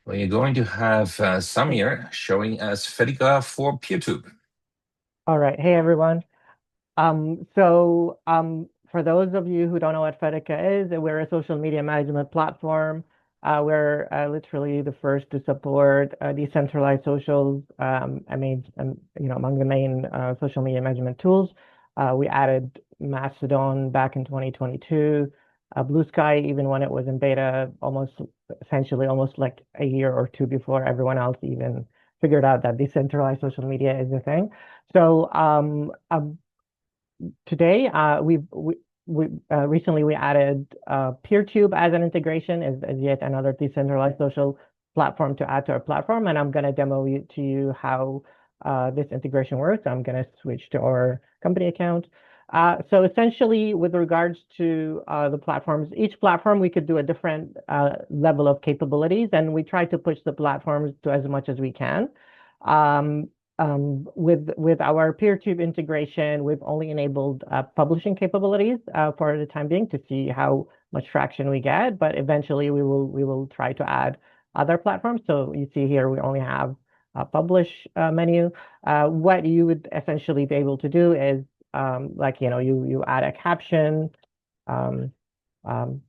We're going to have Samir showing us Fedica for PeerTube. All right. Hey, everyone. For those of you who don't know what Fedica is, we're a social media management platform. We're literally the first to support decentralized socials. Among the main social media management tools, we added Mastodon back in 2022. Blue Sky, even when it was in beta, essentially almost like a year or two before everyone else even figured out that decentralized social media is a thing. So today we recently we added PeerTube as an integration as yet another decentralized social platform to add to our platform, and I'm going to demo to you how this integration works. I'm going to switch to our company account. So essentially, with regards to the platforms, each platform we could do a different level of capabilities, and we try to push the platforms to as much as we can. Um, with our PeerTube integration, we've only enabled publishing capabilities for the time being to see how much traction we get, but eventually we will try to add other platforms. So you see here we only have a publish menu. What you would essentially be able to do is you add a caption, um,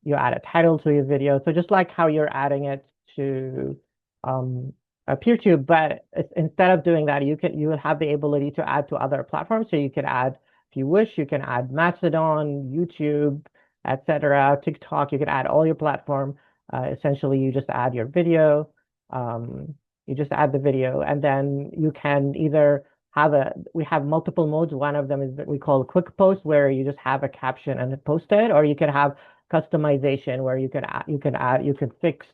you add a title to your video. So just like how you're adding it to PeerTube, but instead of doing that, you will have the ability to add to other platforms. So you could add, if you wish, you can add Mastodon, YouTube, etc., TikTok. You could add all your platform. Essentially, you just add your video. You just add the video, and then you can either we have multiple modes. One of them is that we call quick post, where you just have a caption and post it, or you could have customization where you could fix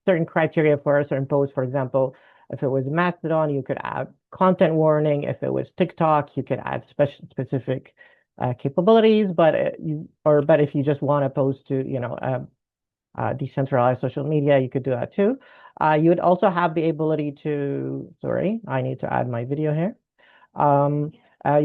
certain criteria for a certain post. For example, if it was Mastodon, you could add content warning. If it was TikTok, you could add specific capabilities. But if you just want to post to decentralized social media, you could do that too. You would also have the ability to, sorry, I need to add my video here. You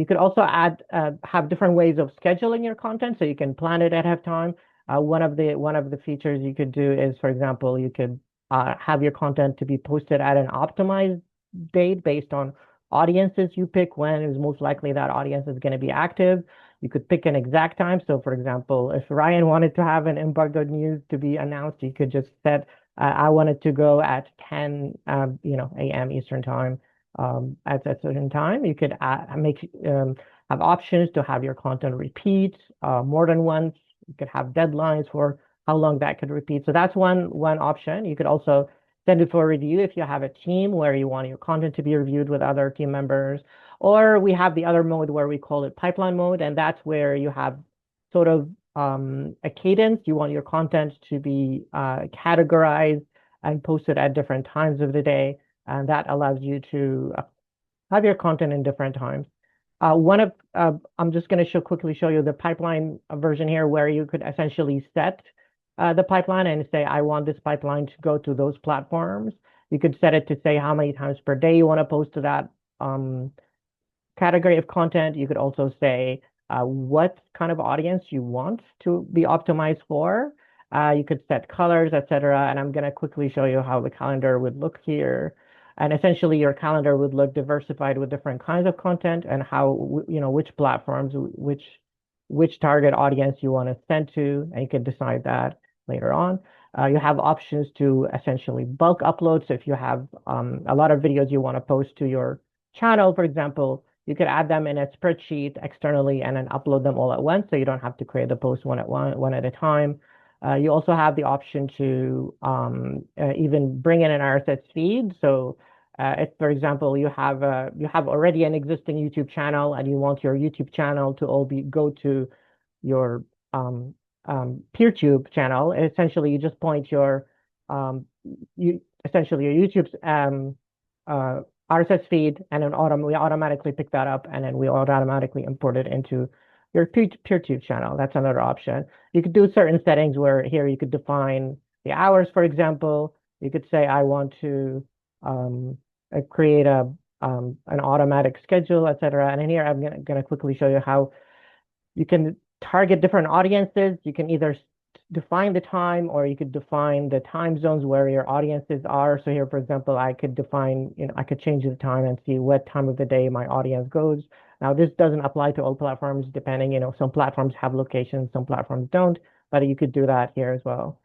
could also have different ways of scheduling your content, so you can plan it ahead of time. One of the features you could do is, for example, you could have your content to be posted at an optimized date based on audiences you pick when is most likely that audience is going to be active. You could pick an exact time. So, for example, if Ryan wanted to have an embargoed news to be announced, you could just set, I wanted to go at 10, a.m. Eastern time at a certain time. You could have options to have your content repeat more than once. You could have deadlines for how long that could repeat. So that's one option. You could also send it for review if you have a team where you want your content to be reviewed with other team members. Or we have the other mode where we call it pipeline mode, and that's where you have sort of a cadence. You want your content to be categorized and posted at different times of the day, and that allows you to have your content in different times. I'm just going to quickly show you the pipeline version here, where you could essentially set the pipeline and say, I want this pipeline to go to those platforms. You could set it to say how many times per day you want to post to that category of content. You could also say what kind of audience you want to be optimized for. You could set colors, etc. And I'm going to quickly show you how the calendar would look here. And essentially, your calendar would look diversified with different kinds of content and how, which platforms, which target audience you want to send to, and you can decide that later on. You have options to essentially bulk upload. So if you have a lot of videos you want to post to your channel, for example, you could add them in a spreadsheet externally and then upload them all at once, so you don't have to create the post one at a time. You also have the option to even bring in an RSS feed. So if, for example, you have already an existing YouTube channel and you want your YouTube channel to go to your PeerTube channel, essentially you just point your YouTube's RSS feed, and then we automatically pick that up, and then we automatically import it into your PeerTube channel. That's another option. You could do certain settings where here you could define the hours, for example. You could say, I want to create an automatic schedule, etc. And in here, I'm going to quickly show you how you can target different audiences. You can either define the time, or you could define the time zones where your audiences are. So here, for example, I could define, I could change the time and see what time of the day my audience goes. Now, this doesn't apply to all platforms, depending, some platforms have locations, some platforms don't, but you could do that here as well.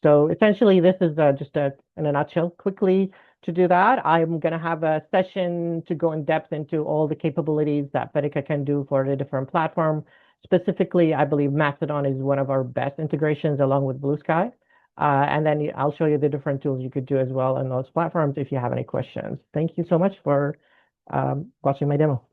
So essentially, this is just in a nutshell, quickly to do that. I'm going to have a session to go in depth into all the capabilities that Fedica can do for the different platform. Specifically, I believe Mastodon is one of our best integrations along with Blue Sky. And then I'll show you the different tools you could do as well on those platforms if you have any questions. Thank you so much for watching my demo.